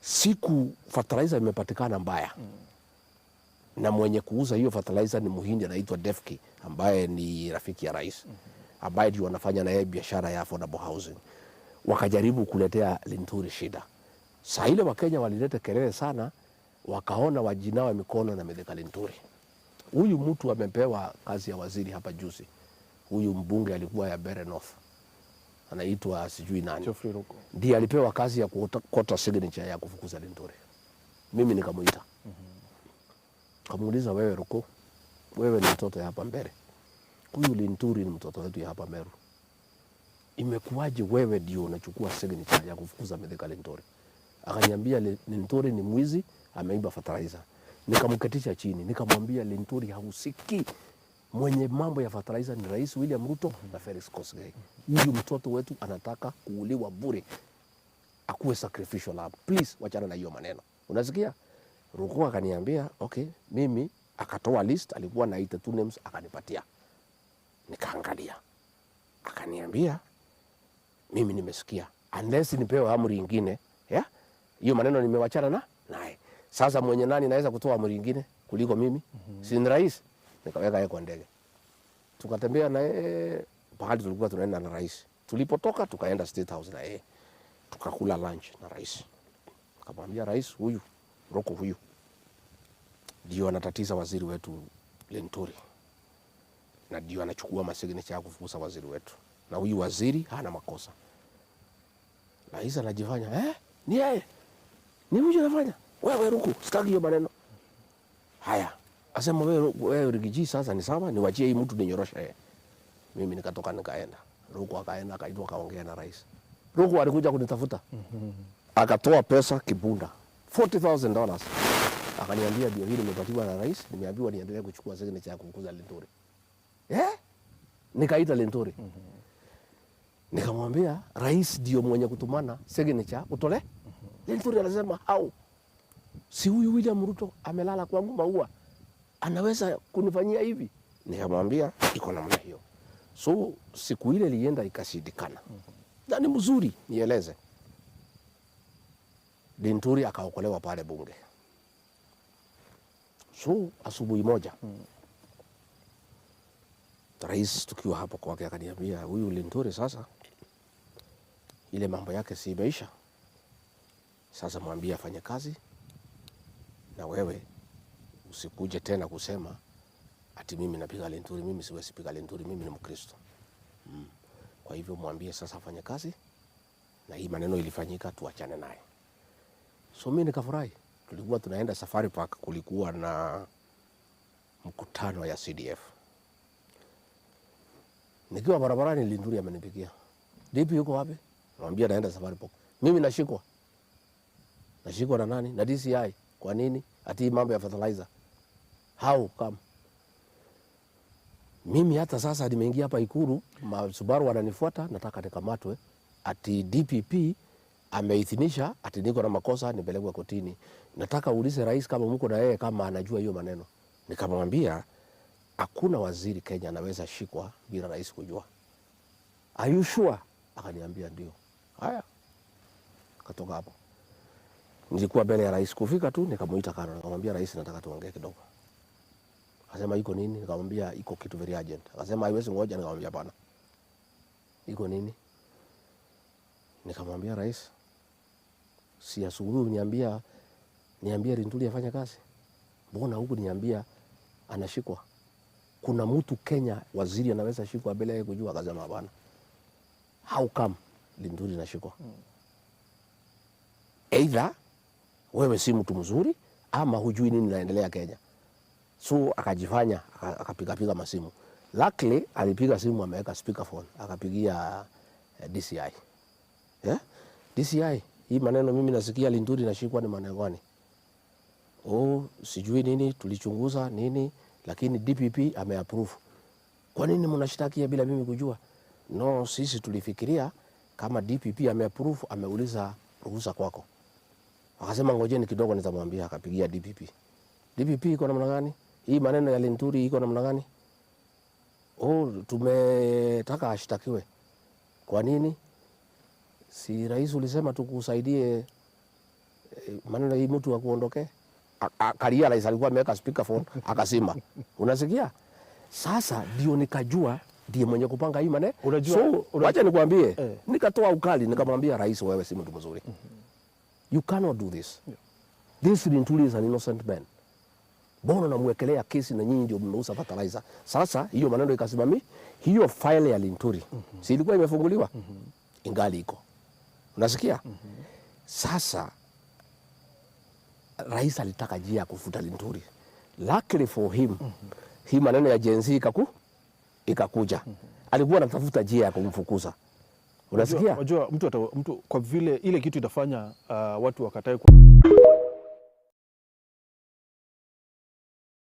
Siku fertilizer imepatikana mbaya, na mwenye kuuza hiyo fertilizer ni Muhindi anaitwa Defki, ambaye ni rafiki ya rais, ambaye ndio wanafanya na yeye biashara ya affordable housing. Wakajaribu kuletea Linturi shida. Saa ile Wakenya walileta kelele sana, wakaona wajinawa mikono na Mithika Linturi. Huyu mtu amepewa kazi ya waziri hapa juzi. Huyu mbunge alikuwa ya Bere North, anaitwa sijui nani, ndiye alipewa kazi ya kuokota signature ya kufukuza Linturi. Mimi nikamuita, kamuuliza, wewe Ruko, wewe ni mtoto ya hapa Mbere, huyu Linturi ni mtoto wetu ya hapa Meru, imekuwaje wewe ndio unachukua signature ya kufukuza Mithika Linturi? Akaniambia Linturi ni mwizi, ameiba fertilizer. Nikamketisha chini, nikamwambia Linturi hausiki, mwenye mambo ya fertilizer ni Rais William Ruto na Felix Kosgei. Huyu mtoto wetu anataka kuuliwa bure, akuwe sacrificial lamb. Please wachana na hiyo maneno. Unasikia? Ruko akaniambia okay, mimi akatoa list, alikuwa na 82 names akanipatia. Nikaangalia. Akaniambia mimi nimesikia, unless nipewe amri nyingine, hiyo maneno nimewachana naye. Sasa mwenye nani naweza kutoa amri nyingine kuliko mimi? Si ni rais? Nikaweka yeye kwa ndege. Tukatembea na yeye pahali tulikuwa tunaenda na rais. Tulipotoka tukaenda State House na yeye. Tukakula lunch na rais. Akamwambia rais, huyu Ruko huyu ndio anatatiza waziri wetu Linturi, na ndio anachukua masignature ya kufukuza waziri wetu, na huyu waziri hana makosa. Rais anajifanya ni yeye, ni huyu anafanya. Wewe Ruko, sitaki hiyo maneno haya. Asema wewe Rigiji, sasa ni sawa, niwachie hii mtu ninyorosha yeye. Mimi nikatoka nikaenda. Ruko akaenda akaitwa kaongea na rais. Ruko alikuja kunitafuta. Akatoa pesa kibunda $40,000. Akaniambia ndio hili nimepatiwa na rais, nimeambiwa niendelee kuchukua signature ya kukuza Linturi. Nikaita Linturi. Nikamwambia rais ndio mwenye kutumana signature utole. Linturi anasema au si huyu William Ruto amelala kwangu maua, anaweza kunifanyia hivi? Nikamwambia iko namna hiyo. So siku ile lienda ikashindikana. Na ni mzuri nieleze. Linturi akaokolewa pale bunge. So asubuhi moja rais tukiwa hapo kwake akaniambia huyu Linturi sasa ile mambo yake si imeisha. Sasa mwambie afanye kazi, na wewe usikuje tena kusema ati mimi napiga Linturi. Mimi siwezi piga Linturi, mimi ni Mkristo. Kwa hivyo mwambie sasa afanye kazi, na hii maneno ilifanyika tuachane naye. So mimi nikafurahi. Tulikuwa tunaenda Safari Park, kulikuwa na mkutano ya CDF. Nikiwa barabarani Linturi amenipigia. DP yuko wapi? Namwambia naenda Safari Park. Mimi nashikwa. Nashikwa na nani? Na DCI. Kwa nini? Ati mambo ya fertilizer. How come? Mimi hata sasa nimeingia hapa Ikulu, Subaru wananifuata, nataka nikamatwe. Ati DPP ameithinisha ati niko na makosa nipelekwe kotini. Nataka uulize rais kama mko na yeye kama anajua hiyo maneno. Nikamwambia hakuna waziri Kenya anaweza shikwa bila rais kujua. Are you sure? Akaniambia ndio. Haya. Katoka hapo. Nilikuwa mbele ya rais, kufika tu nikamuita kando, nikamwambia rais nataka tuongee kidogo. Akasema iko nini? Nikamwambia iko kitu very urgent. Akasema haiwezi ngoja. Nikamwambia hapana. Iko nini? Nikamwambia rais, si asubuhi niambia Linturi afanye kazi. Mbona huku niambia anashikwa? Kuna mtu Kenya waziri anaweza shikwa bila yeye kujua? Akasema hapana. How come Linturi anashikwa? Either wewe si mtu mzuri ama hujui nini naendelea Kenya. So akajifanya akapiga masimu. Luckily alipiga simu ameweka speakerphone, akapigia DCI. DCI, hii maneno mimi nasikia Linturi nashikwa ni maneno gani? Sijui nini, tulichunguza nini, lakini DPP ameapprove. Kwa nini mnashtakia bila mimi kujua? No, sisi tulifikiria kama DPP ameapprove, ameuliza ruhusa kwako. Akasema ngojeni kidogo nitamwambia. Akapigia DPP. DPP iko namna gani? Hii maneno ya Linturi iko namna gani? Tumetaka ashtakiwe. Kwa nini? Si rais ulisema tukusaidie maneno hii mtu akuondoke. Karia rais alikuwa ameweka speakerphone akasema. Unasikia? Sasa ndio nikajua ndiye mwenye kupanga hii maneno. So wacha nikwambie, nikatoa ukali nikamwambia rais, wewe si mtu mzuri. You cannot do this. This Linturi is an innocent man. Bono namwekelea kesi na nyinyi ndio mmeuza fertilizer. Sasa hiyo maneno ikasimami, hiyo file ya Linturi si ilikuwa imefunguliwa? Ingali iko. Unasikia? Sasa rais alitaka njia ya kufuta Linturi. Luckily for him, hii maneno ya Gen Z ikakuja. Alikuwa anatafuta njia ya kumfukuza. Unasikia? Unajua mtu kwa vile ile kitu itafanya watu wakatae